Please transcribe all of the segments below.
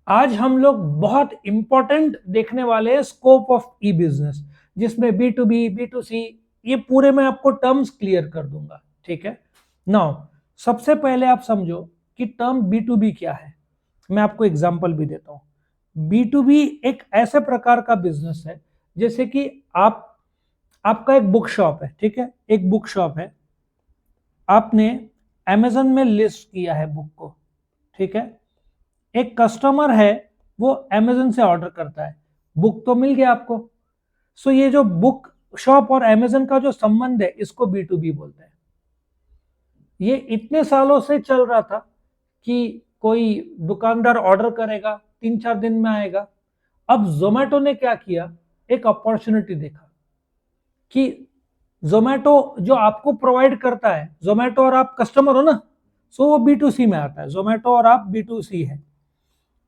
आज हम लोग बहुत इंपॉर्टेंट देखने वाले हैं स्कोप ऑफ ई बिजनेस, जिसमें B to B, B to C, ये पूरे मैं आपको टर्म्स क्लियर कर दूंगा। ठीक है। नाउ सबसे पहले आप समझो कि टर्म बी टू बी क्या है। मैं आपको एग्जांपल भी देता हूं। बी टू बी एक ऐसे प्रकार का बिजनेस है जैसे कि आपका एक बुक शॉप है। ठीक है, एक बुक शॉप है, आपने अमेजन में लिस्ट किया है बुक को। ठीक है, एक कस्टमर है, वो अमेजन से ऑर्डर करता है, बुक तो मिल गया आपको। सो ये जो बुक शॉप और अमेजन का जो संबंध है, इसको बी टू बी बोलते हैं। ये इतने सालों से चल रहा था कि कोई दुकानदार ऑर्डर करेगा, 3-4 दिन में आएगा। अब जोमेटो ने क्या किया, एक अपॉर्चुनिटी देखा कि जोमेटो जो आपको प्रोवाइड करता है, जोमेटो और आप कस्टमर हो ना, सो वो बी टू सी में आता है। जोमेटो और आप बी टू सी है,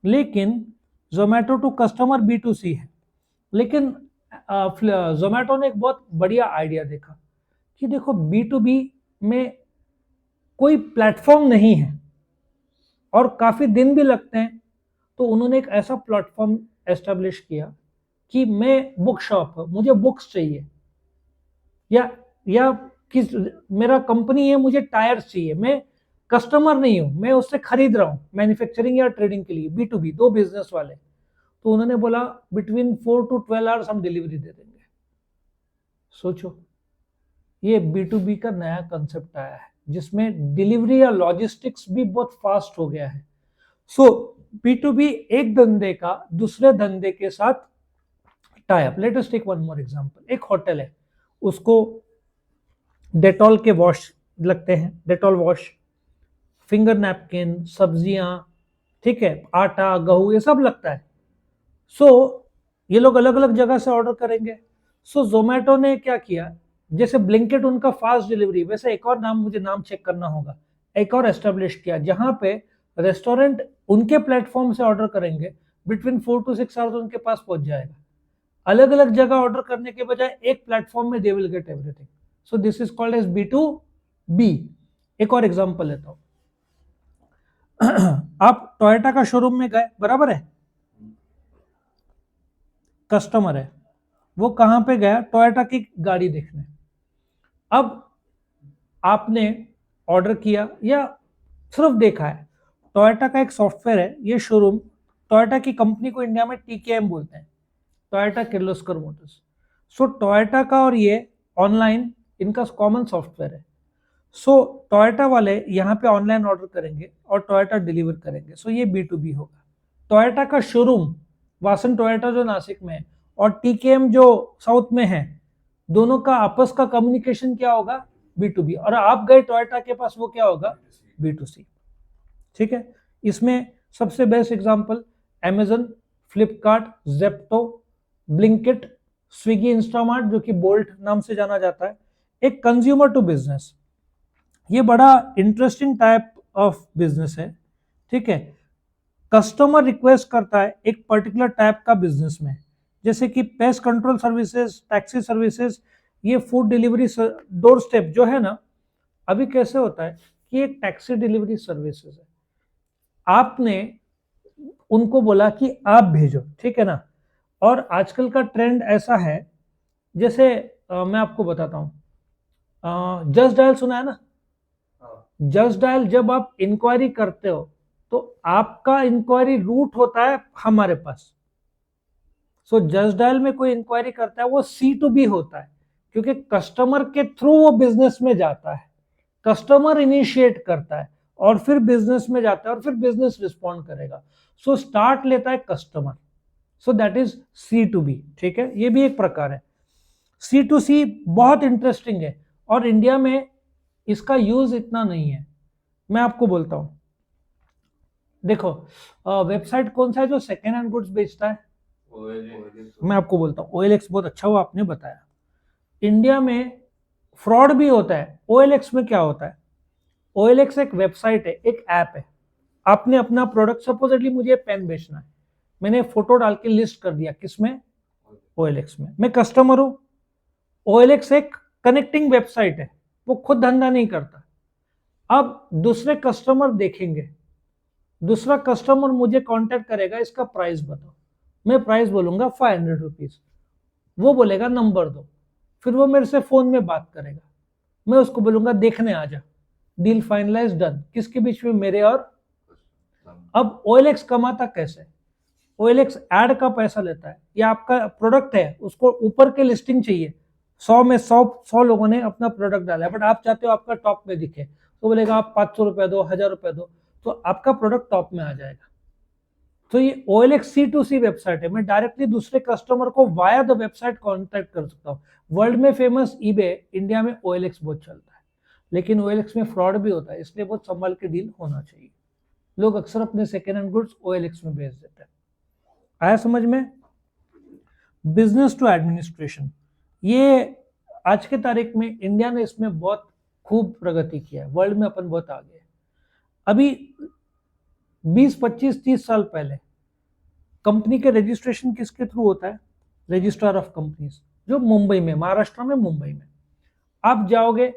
लेकिन Zomato to customer B to C है। लेकिन जोमेटो ने एक बहुत बढ़िया आइडिया देखा कि देखो बी टू बी में कोई प्लेटफॉर्म नहीं है और काफी दिन भी लगते हैं, तो उन्होंने एक ऐसा प्लेटफॉर्म एस्टेब्लिश किया कि मैं बुक शॉप, मुझे बुक्स चाहिए, या किस, मेरा कंपनी है, मुझे टायर्स चाहिए, मैं कस्टमर नहीं हूं, मैं उससे खरीद रहा हूं मैन्युफैक्चरिंग या ट्रेडिंग के लिए, बी टू बी, दो बिजनेस वाले। तो उन्होंने बोला बिटवीन 4 to 12 आवर्स हम डिलीवरी दे देंगे। सोचो, ये बी टू बी का नया कंसेप्ट आया है जिसमें डिलीवरी या लॉजिस्टिक्स भी बहुत फास्ट हो गया है। सो बी टू बी एक धंधे का दूसरे धंधे के साथ tie up. Let us take one more example. एक होटल है, उसको डेटॉल के वॉश लगते हैं, डेटॉल वॉश, फिंगर नैपकिन, सब्जियां, ठीक है, आटा, गेहूं, ये सब लगता है। सो ये लोग अलग अलग जगह से ऑर्डर करेंगे। सो जोमेटो ने क्या किया, जैसे ब्लिंकिट उनका फास्ट डिलीवरी, वैसे एक और नाम, मुझे नाम चेक करना होगा, एक और एस्टेब्लिश किया जहां पे रेस्टोरेंट उनके प्लेटफॉर्म से ऑर्डर करेंगे, बिटवीन 4 to 6 आवर्स उनके पास पहुंच जाएगा। अलग अलग जगह ऑर्डर करने के बजाय एक प्लेटफॉर्म में they will get everything. So this is called as B to B. एक और एग्जांपल लेता हूं। आप टोयोटा का शोरूम में गए, बराबर है, कस्टमर है, वो कहां पे गया, टोयोटा की गाड़ी देखने। अब आपने ऑर्डर किया या सिर्फ देखा है, टोयोटा का एक सॉफ्टवेयर है, ये शोरूम, टोयोटा की कंपनी को इंडिया में टीकेएम बोलते हैं, टोयोटा किर्लोस्कर मोटर्स। सो टोयोटा का और ये ऑनलाइन इनका कॉमन सॉफ्टवेयर है। सो टोयोटा वाले यहाँ पे ऑनलाइन ऑर्डर करेंगे और टोयोटा डिलीवर करेंगे। सो ये बी टू बी होगा। टोयोटा का शोरूम, वासन टोयोटा जो नासिक में है, और टीकेएम जो साउथ में है, दोनों का आपस का कम्युनिकेशन क्या होगा, बी टू बी। और आप गए टोयोटा के पास, वो क्या होगा, बी टू सी। ठीक है। इसमें सबसे best example Amazon, Flipkart, Zepto, Blinkit, Swiggy, Instamart, जो कि बोल्ट नाम से जाना जाता है, एक कंज्यूमर टू बिजनेस। ये बड़ा इंटरेस्टिंग टाइप ऑफ बिजनेस है। ठीक है, कस्टमर रिक्वेस्ट करता है एक पर्टिकुलर टाइप का बिजनेस में, जैसे कि pest control services, taxi services, ये फूड डिलीवरी, डोर स्टेप जो है ना। अभी कैसे होता है कि एक टैक्सी डिलीवरी सर्विसेज है, आपने उनको बोला कि आप भेजो, ठीक है ना। और आजकल का ट्रेंड ऐसा है, जैसे मैं आपको बताता हूँ, जस्ट डायल सुना है ना। जस्ट डायल जब आप इंक्वायरी करते हो, तो आपका इंक्वायरी रूट होता है हमारे पास। सो जस्ट डायल में कोई इंक्वायरी करता है, वो सी टू बी होता है, क्योंकि कस्टमर के थ्रू वो बिजनेस में जाता है, कस्टमर इनिशिएट करता है और फिर बिजनेस में जाता है और फिर बिजनेस रिस्पॉन्ड करेगा। सो स्टार्ट लेता है customer. So that is C to B. ठीक है, ये भी एक प्रकार है। सी टू सी बहुत इंटरेस्टिंग है और इंडिया में इसका यूज इतना नहीं है। मैं आपको बोलता हूं, देखो, वेबसाइट कौन सा है जो सेकेंड हैंड गुड्स बेचता है, मैं आपको बोलता हूँ OLX। बहुत अच्छा हुआ आपने बताया। इंडिया में फ्रॉड भी होता है। OLX में क्या होता है, OLX एक वेबसाइट है, एक ऐप है। आपने अपना प्रोडक्ट, सपोजिटली मुझे पेन बेचना है, मैंने फोटो डाल के लिस्ट कर दिया, किसमें, OLX में, मैं कस्टमर हूं। OLX एक कनेक्टिंग वेबसाइट है, वो खुद धंधा नहीं करता। अब दूसरे कस्टमर देखेंगे दूसरा कस्टमर मुझे कांटेक्ट करेगा, इसका प्राइस बताओ, मैं प्राइस बोलूंगा 500 रुपीज, वो बोलेगा नंबर दो, फिर वो मेरे से फोन में बात करेगा, मैं उसको बोलूंगा देखने आ जा, डील फाइनलाइज डन, किसके बीच में, मेरे और। अब OLX कमाता कैसे, OLX एड का पैसा लेता है, या आपका प्रोडक्ट है उसको ऊपर के लिस्टिंग चाहिए, 100 में 100 लोगों ने अपना प्रोडक्ट डाला है, बट आप चाहते हो आपका टॉप में दिखे, तो बोलेगा आप 500 रुपए दो, 1000 रुपए दो, तो आपका प्रोडक्ट टॉप में आ जाएगा। तो ये OLX C2C वेबसाइट है, मैं डायरेक्टली दूसरे कस्टमर को वाया द वेबसाइट कॉन्टेक्ट कर सकता हूँ। वर्ल्ड में फेमस eBay, इंडिया में OLX बहुत चलता है, लेकिन OLX में फ्रॉड भी होता है, इसलिए बहुत संभाल के डील होना चाहिए। लोग अक्सर अपने सेकेंड हैंड गुड्स OLX में भेज देते हैं। आया समझ में? बिजनेस टू एडमिनिस्ट्रेशन, ये आज के तारीख में इंडिया ने इसमें बहुत खूब प्रगति किया है, वर्ल्ड में अपन बहुत आगे है। अभी 20, 25, 30 साल पहले कंपनी के रजिस्ट्रेशन किसके थ्रू होता है, रजिस्ट्रार ऑफ कंपनीज, जो मुंबई में, महाराष्ट्र में, मुंबई में। आप जाओगे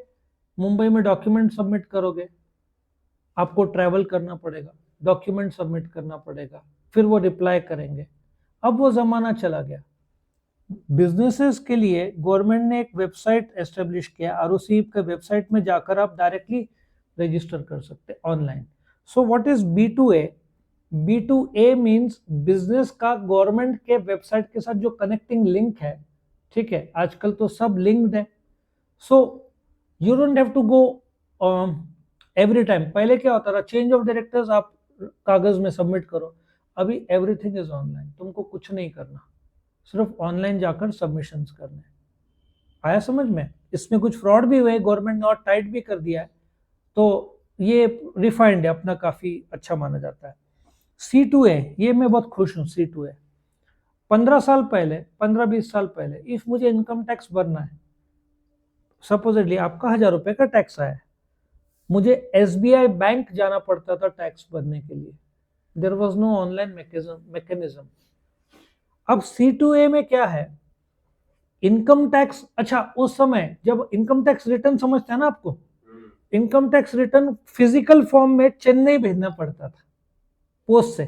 मुंबई में, डॉक्यूमेंट सबमिट करोगे, आपको ट्रैवल करना पड़ेगा, डॉक्यूमेंट सबमिट करना पड़ेगा, फिर वो रिप्लाई करेंगे। अब वो जमाना चला गया, बिजनेसेस के लिए गवर्नमेंट ने एक वेबसाइट एस्टेब्लिश किया, ROC के वेबसाइट में जाकर आप डायरेक्टली रजिस्टर कर सकते हैं online. So what is B2A? B2A means business का गवर्नमेंट के वेबसाइट के साथ जो कनेक्टिंग लिंक है, ठीक है, आजकल तो सब लिंक्ड है। So you don't have to go every time. पहले क्या होता था, चेंज ऑफ डायरेक्टर्स आप कागज में सबमिट करो, अभी एवरीथिंग इज ऑनलाइन, तुमको कुछ नहीं करना, सिर्फ ऑनलाइन जाकर सबमिशंस करने। आया समझ में? इसमें कुछ फ्रॉड भी हुए, गवर्नमेंट ने और टाइट भी कर दिया है, तो ये रिफाइंड है अपना, काफी अच्छा माना जाता है। C2A, ये मैं बहुत खुश हूँ। C2A 15 साल पहले, 15-20 साल पहले, इफ मुझे इनकम टैक्स भरना है, सपोजिटली आपका 1000 रुपए का टैक्स आया है, मुझे SBI बैंक जाना पड़ता था टैक्स भरने के लिए, there was no online mechanism. अब C2A में क्या है, इनकम टैक्स, अच्छा उस समय जब इनकम टैक्स रिटर्न समझते हैं ना आपको, income tax return physical form में चेन्नई भेजना पड़ता था, पोस्ट से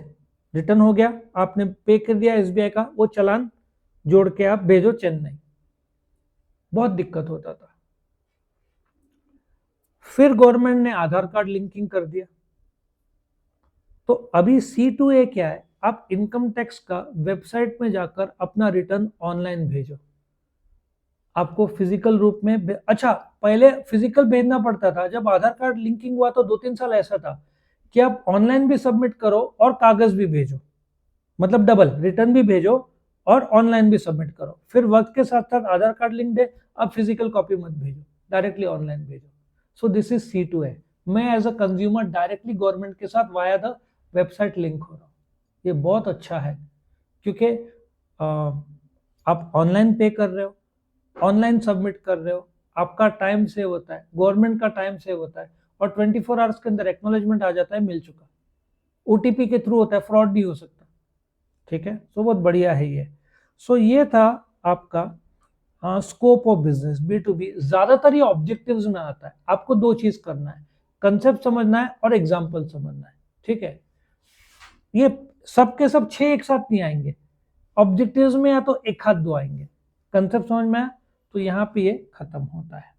रिटर्न हो गया, आपने पे कर दिया SBI का, वो चालान जोड़ के आप भेजो चेन्नई, बहुत दिक्कत होता था। फिर गवर्नमेंट ने आधार कार्ड लिंकिंग कर दिया, तो अभी C2A क्या है, आप इनकम टैक्स का वेबसाइट में जाकर अपना रिटर्न ऑनलाइन भेजो, आपको फिजिकल रूप में अच्छा पहले फिजिकल भेजना पड़ता था, जब आधार कार्ड लिंकिंग हुआ तो 2-3 साल ऐसा था कि आप ऑनलाइन भी सबमिट करो और कागज भी भेजो, मतलब डबल, रिटर्न भी भेजो और ऑनलाइन भी सबमिट करो। फिर वक्त के साथ साथ आधार कार्ड लिंक दे, अब फिजिकल कॉपी मत भेजो, डायरेक्टली ऑनलाइन भेजो। So this is C2A। मैं as a consumer directly government के साथ वाया द वेबसाइट लिंक हो रहा हूँ, ये बहुत अच्छा है, क्योंकि आप ऑनलाइन पे कर रहे हो, ऑनलाइन सबमिट कर रहे हो, आपका टाइम सेव होता है, गवर्नमेंट का टाइम सेव होता है, और 24 आवर्स के अंदर एक्नॉलेजमेंट आ जाता है, मिल चुका। OTP के थ्रू होता है, फ्रॉड नहीं हो सकता, ठीक है। सो बहुत बढ़िया है ये। सो ये था आपका स्कोप ऑफ बिजनेस B2B। ज्यादातर ये ऑब्जेक्टिव्स में आता है, आपको दो चीज करना है, कंसेप्ट समझना है और एग्जाम्पल समझना है, ठीक है। ये सबके सब 6 एक साथ नहीं आएंगे, ऑब्जेक्टिव्स में या तो एक हाथ दो आएंगे, कंसेप्ट समझ में आया तो यहाँ पे ये खत्म होता है।